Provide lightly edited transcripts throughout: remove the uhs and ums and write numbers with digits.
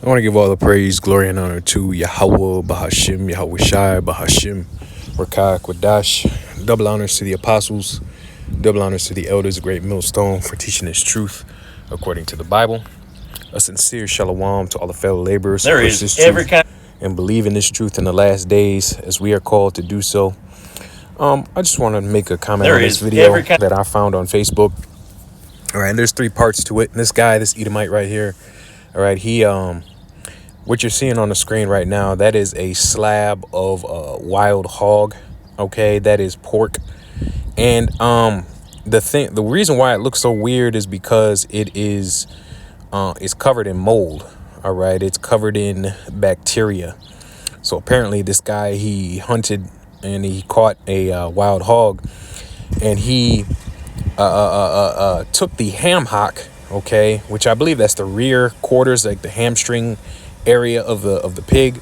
I want to give all the praise, glory, and honor to Yahweh, Bahashim, Yahweh Shai, Bahashim, Rakak, Wadash. Double honors to the apostles, double honors to the elders, a great millstone for teaching his truth according to the Bible. A sincere shalom to all the fellow laborers who push this truth and believe in this truth in the last days as we are called to do so. I just want to make a comment on this video that I found on Facebook. All right, and there's three parts to it. And this guy, this Edomite right here, all right, what you're seeing on the screen right now, that is a slab of wild hog. Okay, that is pork. And the reason why it looks so weird is because it's covered in mold. All right, it's covered in bacteria. So apparently this guy, he hunted and he caught a wild hog, and he took the ham hock, okay, which I believe that's the rear quarters, like the hamstring area of the pig,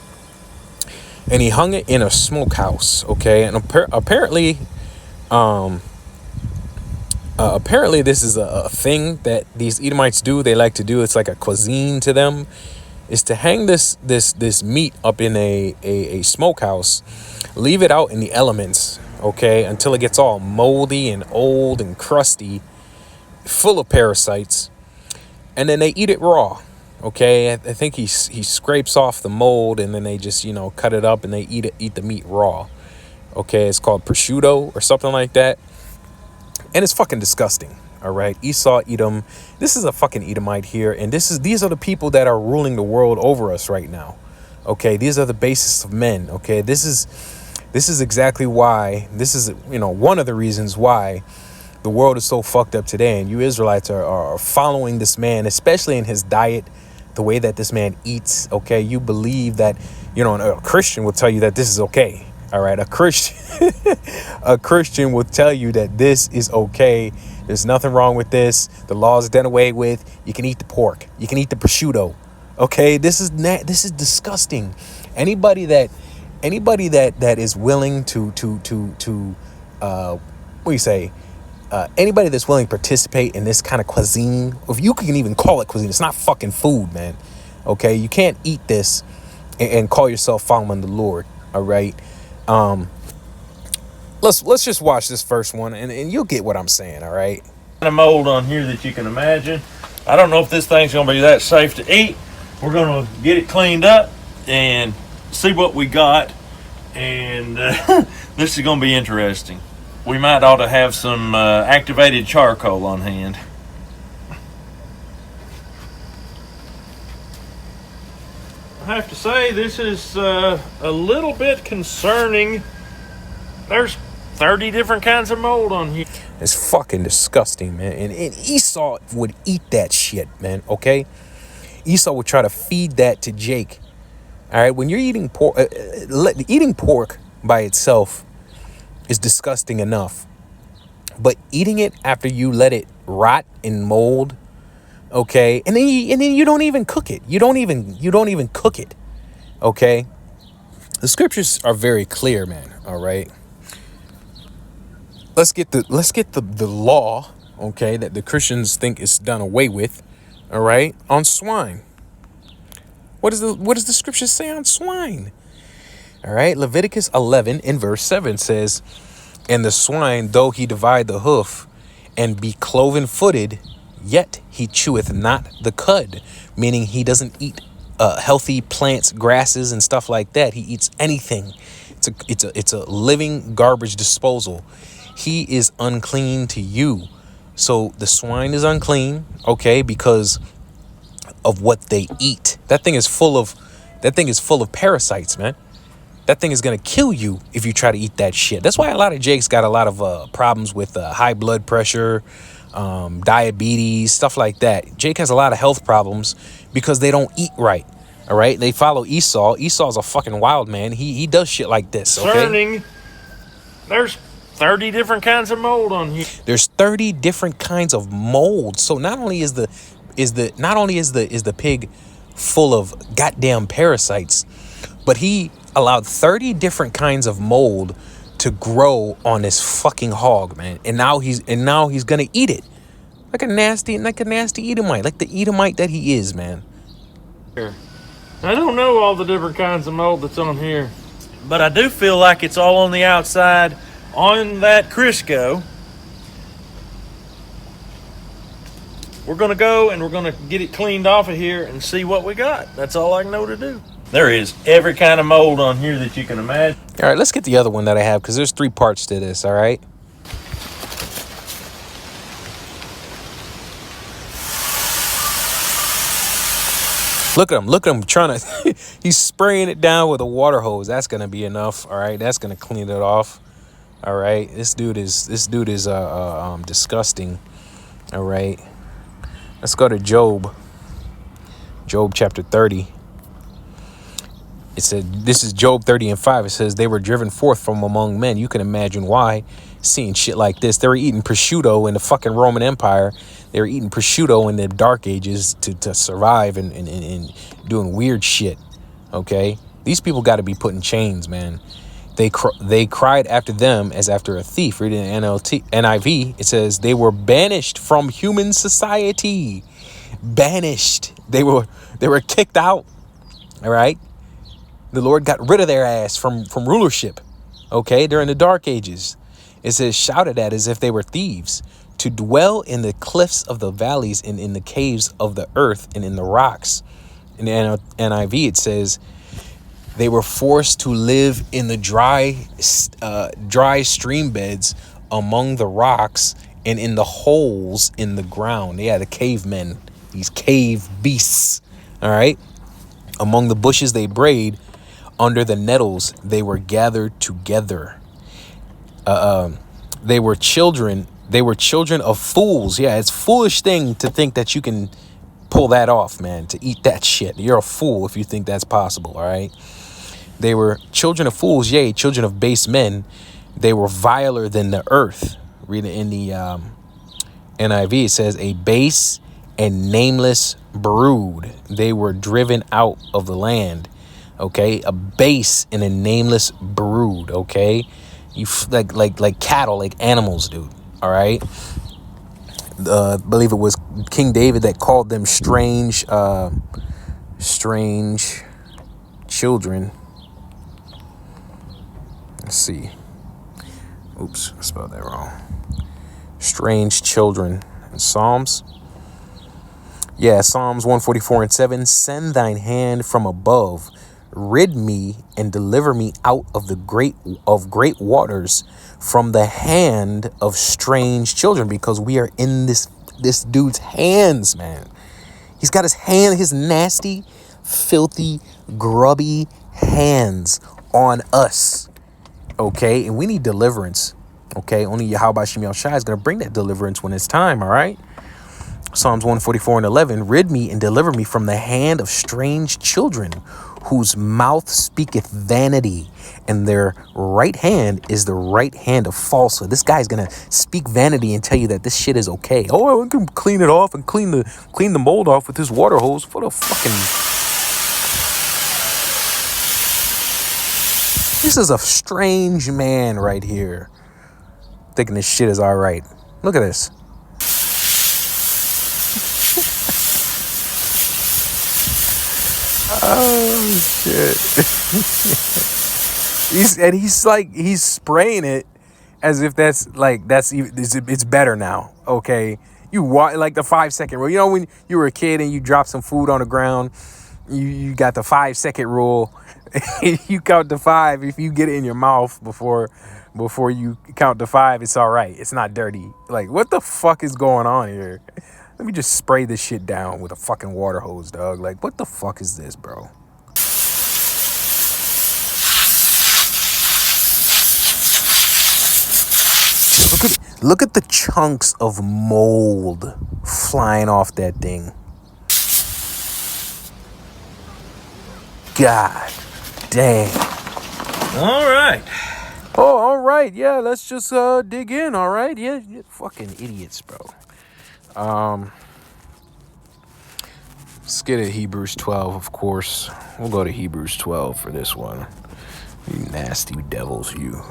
and he hung it in a smokehouse, okay. And apparently this is a thing that these Edomites do. They like to do. It's like a cuisine to them, is to hang this meat up in a smokehouse, leave it out in the elements, okay, until it gets all moldy and old and crusty, full of parasites, and then they eat it raw. Okay, I think he scrapes off the mold, and then they just, cut it up and they eat the meat raw. Okay, it's called prosciutto or something like that, and it's fucking disgusting. All right, Esau, Edom. This is a fucking Edomite here, and these are the people that are ruling the world over us right now. Okay, these are the basis of men. Okay, this is exactly why. This is one of the reasons why the world is so fucked up today, and you Israelites are following this man, especially in his diet, the way that this man eats. Okay, you believe that, a Christian will tell you that this is okay. All right, a Christian will tell you that this is okay. There's nothing wrong with this. The law is done away with. You can eat the pork. You can eat the prosciutto. Okay, this is disgusting. Anybody that is willing to anybody that's willing to participate in this kind of cuisine, if you can even call it cuisine, it's not fucking food, man. Okay, you can't eat this and call yourself following the Lord. All right, let's just watch this first one, and you'll get what I'm saying. All right. Kind of mold on here that you can imagine. I don't know if this thing's gonna be that safe to eat. We're gonna get it cleaned up and see what we got, and this is gonna be interesting. We might ought to have some activated charcoal on hand. I have to say, this is a little bit concerning. There's 30 different kinds of mold on here. It's fucking disgusting, man. And Esau would eat that shit, man, okay? Esau would try to feed that to Jake. All right, when you're eating pork, eating pork by itself is disgusting enough, but eating it after you let it rot and mold, okay, and then you don't even cook it. You don't even cook it, okay. The scriptures are very clear, man. All right, let's get the law, okay, that the Christians think is done away with. All right, on swine. What does the scripture say on swine? All right, Leviticus 11 in verse 7 says, "And the swine, though he divide the hoof and be cloven-footed, yet he cheweth not the cud," meaning he doesn't eat healthy plants, grasses, and stuff like that. He eats anything. It's a living garbage disposal. He is unclean to you. So the swine is unclean, okay, because of what they eat. That thing is full of parasites, man. That thing is going to kill you if you try to eat that shit. That's why a lot of Jakes got a lot of problems with high blood pressure, diabetes, stuff like that. Jake has a lot of health problems because they don't eat right. All right. They follow Esau. Esau's a fucking wild man. He does shit like this. Okay. There's 30 different kinds of mold on here. There's 30 different kinds of mold. So not only is the pig full of goddamn parasites, but he allowed 30 different kinds of mold to grow on this fucking hog, man. And now he's gonna eat it like a nasty Edomite, like the Edomite that he is, man. I don't know all the different kinds of mold that's on here, but I do feel like it's all on the outside on that Crisco. We're going to go and we're going to get it cleaned off of here and see what we got. That's all I know to do. There is every kind of mold on here that you can imagine. All right, let's get the other one that I have, because there's 3 parts to this, all right? Look at him trying to, he's spraying it down with a water hose. That's going to be enough, all right? That's going to clean it off, all right? This dude is disgusting, all right? Let's go to Job chapter 30. It said, this is Job 30:5. It says, they were driven forth from among men. You can imagine why, seeing shit like this. They were eating prosciutto in the fucking Roman Empire. They were eating prosciutto in the Dark Ages to survive and doing weird shit, okay? These people got to be put in chains, man. They cried after them as after a thief. Reading NIV, it says, they were banished from human society. Banished. They were kicked out, all right? The Lord got rid of their ass from rulership, okay, during the Dark Ages. It says, shouted at as if they were thieves, to dwell in the cliffs of the valleys and in the caves of the earth and in the rocks. In the NIV, it says, they were forced to live in the dry stream beds among the rocks and in the holes in the ground. Yeah, the cavemen, these cave beasts, all right? Among the bushes they brayed, under the nettles they were gathered together. They were children of fools. Yeah, it's a foolish thing to think that you can pull that off, man, to eat that shit. You're a fool if you think that's possible, all right? They were children of fools, yea, children of base men. They were viler than the earth. Read it in the NIV. It says, a base and nameless brood. They were driven out of the land. Okay, a base and a nameless brood. Okay, you like cattle, like animals, dude. All right. I believe it was King David that called them strange children. Let's see. Oops, I spelled that wrong. Strange children. In Psalms. Yeah, Psalms 144:7. Send thine hand from above. Rid me and deliver me out of the great waters, from the hand of strange children, because we are in this dude's hands, man. He's got his nasty, filthy, grubby hands on us. Okay, and we need deliverance. Okay, only Yahweh Shem Shai is gonna bring that deliverance when it's time. All right. Psalms 144:11, rid me and deliver me from the hand of strange children, whose mouth speaketh vanity, and their right hand is the right hand of falsehood. This guy's gonna speak vanity and tell you that this shit is okay. Oh, I can clean it off and clean the mold off with this water hose. What a fucking... This is a strange man right here, thinking this shit is all right. Look at this. Oh shit. he's spraying it as if it's better now. Okay, you like the 5-second rule. You know, when you were a kid and you dropped some food on the ground, you got the 5-second rule. You count to 5. If you get it in your mouth before you count to 5, it's all right. It's not dirty. Like, what the fuck is going on here? Let me just spray this shit down with a fucking water hose, dog. Like, what the fuck is this, bro? Look at the chunks of mold flying off that thing. God damn. All right. Oh, all right. Yeah, let's just dig in. All right. Yeah, fucking idiots, bro. Let's get at Hebrews 12, of course. We'll go to Hebrews 12 for this one. You nasty devils, you.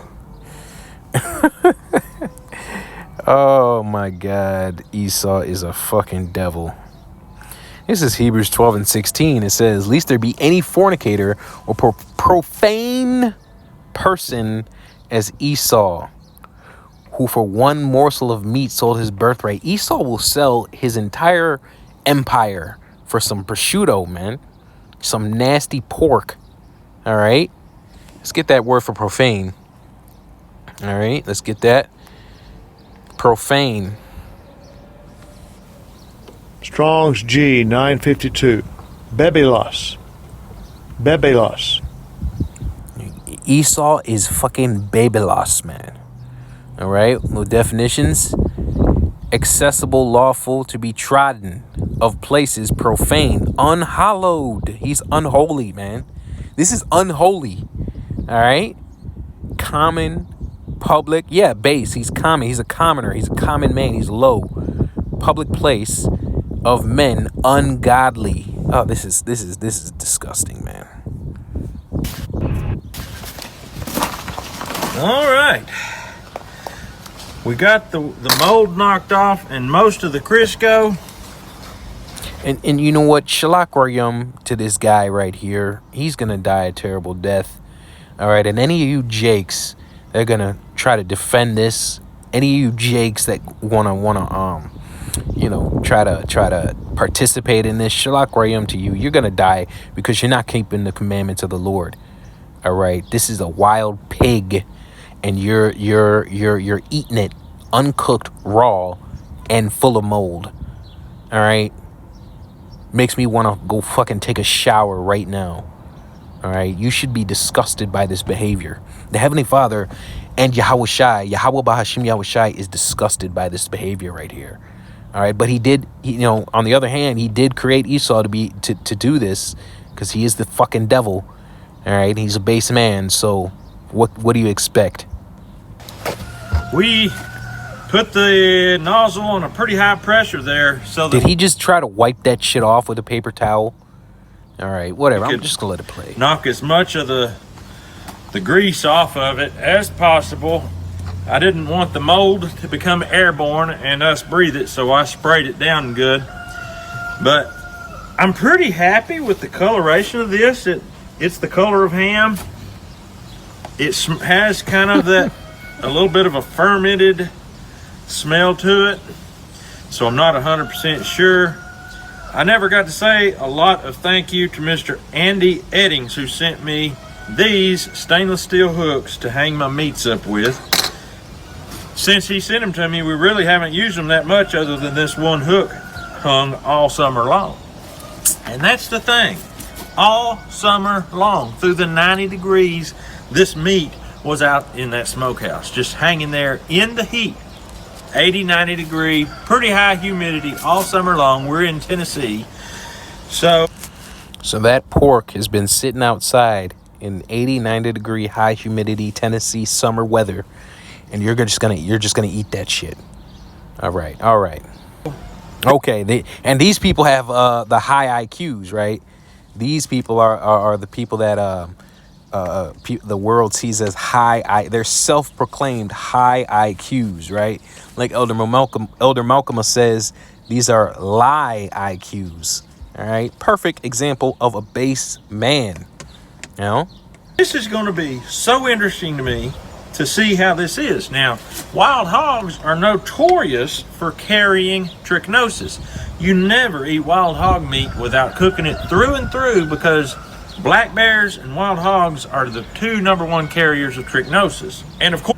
Oh my God, Esau is a fucking devil. This is Hebrews 12 and 16. It says, "Lest there be any fornicator or profane person as Esau, who for one morsel of meat sold his birthright." Esau will sell his entire empire for some prosciutto, man. Some nasty pork. All right. Let's get that word for profane. All right. Let's get that. Profane. Strong's G 952. Bebelos. Bebelos. Esau is fucking babylos, man. All right. No definitions. Accessible, lawful, to be trodden, of places, profane, unhallowed. He's unholy, man. This is unholy. All right. Common, public. Yeah, base. He's common. He's a commoner. He's a common man. He's low. Public place of men ungodly. Oh, this is disgusting, man. All right. We got the mold knocked off and most of the Crisco. And you know what? Shalak Rayum to this guy right here. He's going to die a terrible death. All right. And any of you jakes that are going to try to defend this, any of you jakes that want to try to participate in this, Shalak Rayum to you. You're going to die because you're not keeping the commandments of the Lord. All right. This is a wild pig. And you're eating it uncooked, raw, and full of mold. All right. Makes me want to go fucking take a shower right now. All right. You should be disgusted by this behavior. The Heavenly Father and Yahweh Bahashim Yahweh Shai is disgusted by this behavior right here. All right. But on the other hand, he did create Esau to do this because he is the fucking devil. All right. He's a base man. So what do you expect? We put the nozzle on a pretty high pressure there. So did he just try to wipe that shit off with a paper towel? All right, whatever. I'm just gonna let it play. Knock as much of the grease off of it as possible. I didn't want the mold to become airborne and us breathe it, so I sprayed it down good. But I'm pretty happy with the coloration of this. It's the color of ham. It has kind of that a little bit of a fermented smell to it, so I'm not 100% sure. I never got to say a lot of thank you to Mr. Andy Eddings, who sent me these stainless steel hooks to hang my meats up with. Since he sent them to me, we really haven't used them that much other than this one hook hung all summer long. And that's the thing. All summer long, through the 90 degrees, this meat was out in that smokehouse, just hanging there in the heat. 80, 90 degree, pretty high humidity all summer long. We're in Tennessee. So that pork has been sitting outside in 80, 90 degree high humidity Tennessee summer weather, and you're just gonna eat that shit. All right. Okay, and these people have the high IQs, right? These people are the people that the world sees as they're self-proclaimed high IQs, right? Like Elder Malcolm says, these are lie IQs. All right, perfect example of a base man. You know, this is going to be so interesting to me to see how this is. Now, wild hogs are notorious for carrying trichinosis. You never eat wild hog meat without cooking it through and through, because black bears and wild hogs are the two #1 carriers of trichinosis. And of course,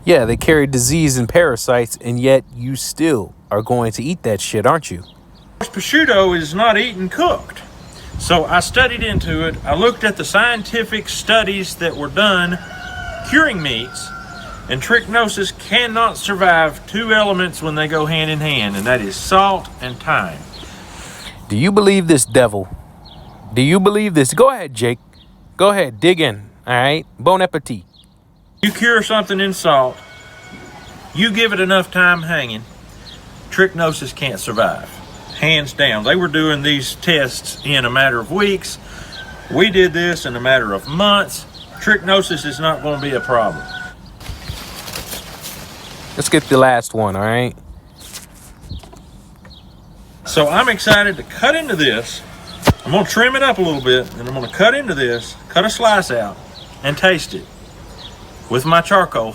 yeah, they carry disease and parasites, and yet you still are going to eat that shit, aren't you? prosciutto is not eaten cooked. So I studied into it. I looked at the scientific studies that were done curing meats, and trichinosis cannot survive two elements when they go hand in hand, and that is salt and thyme. Do you believe this, devil? Do you believe this? Go ahead, Jake. Go ahead, dig in. All right, bon appetit. You cure something in salt, you give it enough time hanging, trichinosis can't survive. Hands down. They were doing these tests in a matter of weeks. We did this in a matter of months. Trichinosis is not going to be a problem. Let's get the last one, all right? So I'm excited to cut into this. I'm going to trim it up a little bit, and I'm going to cut into this, cut a slice out, and taste it with my charcoal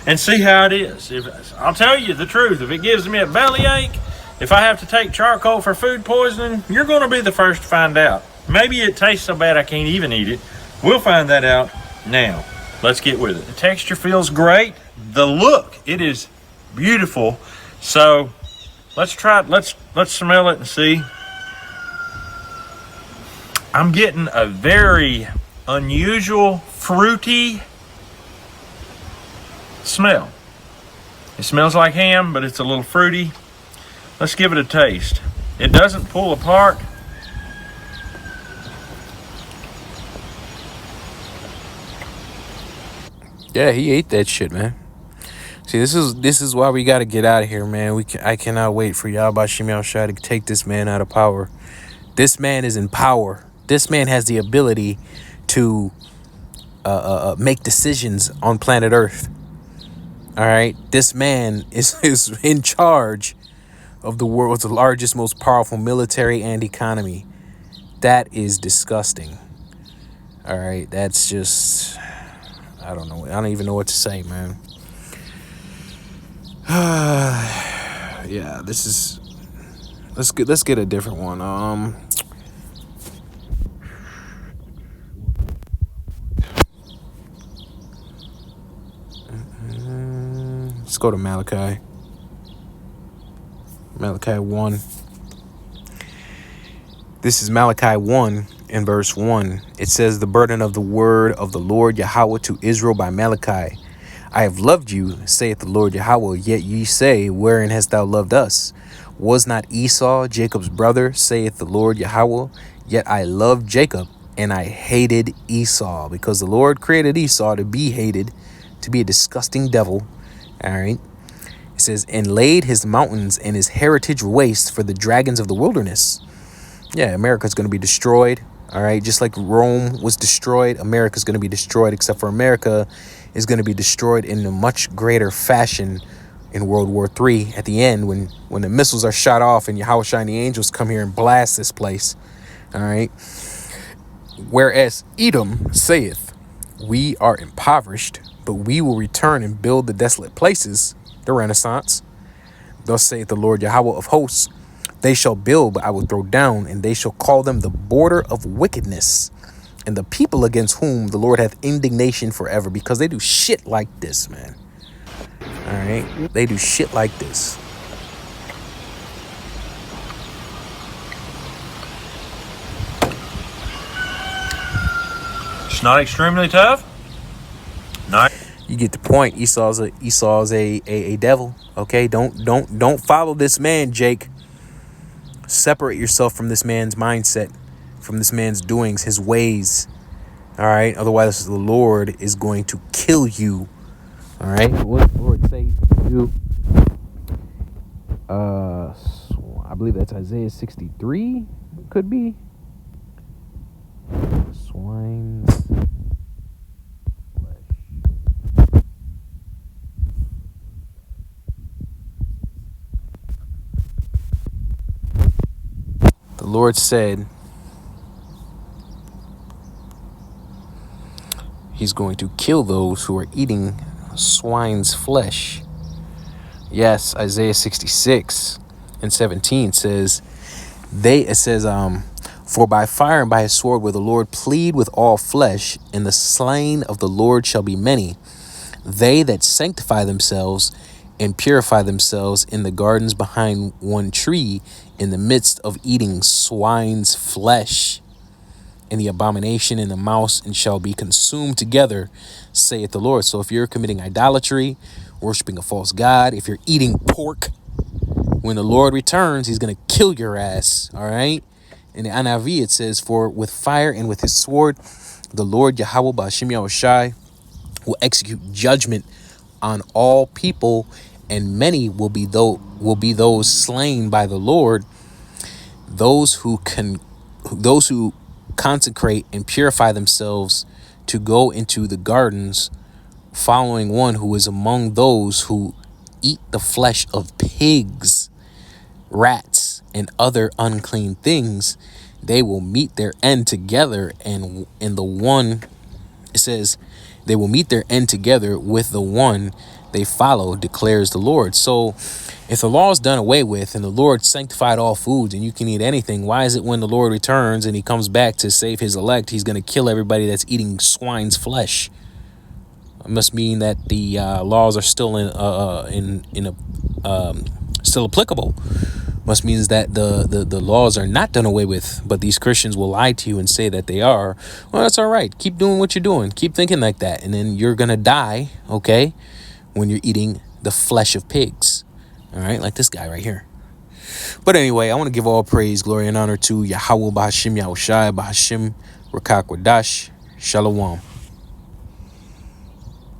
and see how it is. I'll tell you the truth, if it gives me a bellyache, if I have to take charcoal for food poisoning, you're going to be the first to find out. Maybe it tastes so bad I can't even eat it. We'll find that out now. Let's get with it. The texture feels great. The look, it is beautiful. So let's try it. Let's smell it and see. I'm getting a very unusual fruity smell. It smells like ham, but it's a little fruity. Let's give it a taste. It doesn't pull apart. Yeah, he ate that shit, man. See, this is why we got to get out of here, man. I cannot wait for Gabar-yah-ahla to take this man out of power. This man is in power. This man has the ability to make decisions on planet Earth. All right, this man is in charge of the world's largest, most powerful military and economy. That is disgusting. All right, that's just, I don't know. I don't even know what to say, man. Yeah, this is, let's get a different one. Let's go to Malachi. Malachi 1. This is Malachi 1 and verse 1. It says, the burden of the word of the Lord Yahweh to Israel by Malachi. I have loved you, saith the Lord Yahweh, yet ye say, wherein hast thou loved us? Was not Esau Jacob's brother, saith the Lord Yahweh? Yet I loved Jacob, and I hated Esau, because the Lord created Esau to be hated, to be a disgusting devil. All right. It says, and laid his mountains and his heritage waste for the dragons of the wilderness. Yeah, America's going to be destroyed. All right. Just like Rome was destroyed, America's going to be destroyed, except for America is going to be destroyed in a much greater fashion in World War III at the end, when the missiles are shot off and Yahweh and the angels come here and blast this place. All right. Whereas Edom saith, we are impoverished, but we will return and build the desolate places, the Renaissance. Thus saith the Lord Yahweh of hosts, they shall build, but I will throw down, and they shall call them the border of wickedness, and the people against whom the Lord hath indignation forever, because they do shit like this, man. All right, they do shit like this. It's not extremely tough. Not. You get the point. Esau's a devil. Okay, don't follow this man, Jake. Separate yourself from this man's mindset, from this man's doings, his ways. All right. Otherwise, the Lord is going to kill you. All right. What does the Lord say to you? I believe that's Isaiah 63. Could be. Swine's flesh. The Lord said he's going to kill those who are eating swine's flesh. Yes, Isaiah 66 and 17 says, for by fire and by his sword will the Lord plead with all flesh, and the slain of the Lord shall be many. They that sanctify themselves and purify themselves in the gardens behind one tree, in the midst of eating swine's flesh, and the abomination and the mouse, and shall be consumed together, saith the Lord. So if you're committing idolatry, worshiping a false god, if you're eating pork, when the Lord returns, he's going to kill your ass. All right. In the NIV, it says, for with fire and with his sword, the Lord Yahweh Ba'Shem Yahushai will execute judgment on all people, and many will be those slain by the Lord, those who consecrate and purify themselves to go into the gardens, following one who is among those who eat the flesh of pigs, rats, and other unclean things, they will meet their end together. And in the one, it says, they will meet their end together with the one they follow, declares the Lord. So if the law is done away with and the Lord sanctified all foods and you can eat anything, why is it when the Lord returns and he comes back to save his elect, he's going to kill everybody that's eating swine's flesh? It must mean that the laws are still still applicable. Must means that the laws are not done away with, but these Christians will lie to you and say that they are. Well, that's all right. Keep doing what you're doing. Keep thinking like that. And then you're going to die, okay, when you're eating the flesh of pigs. All right, like this guy right here. But anyway, I want to give all praise, glory, and honor to Yahweh Bahashim Yahushai Bahashim Rakak Wadash Shalom.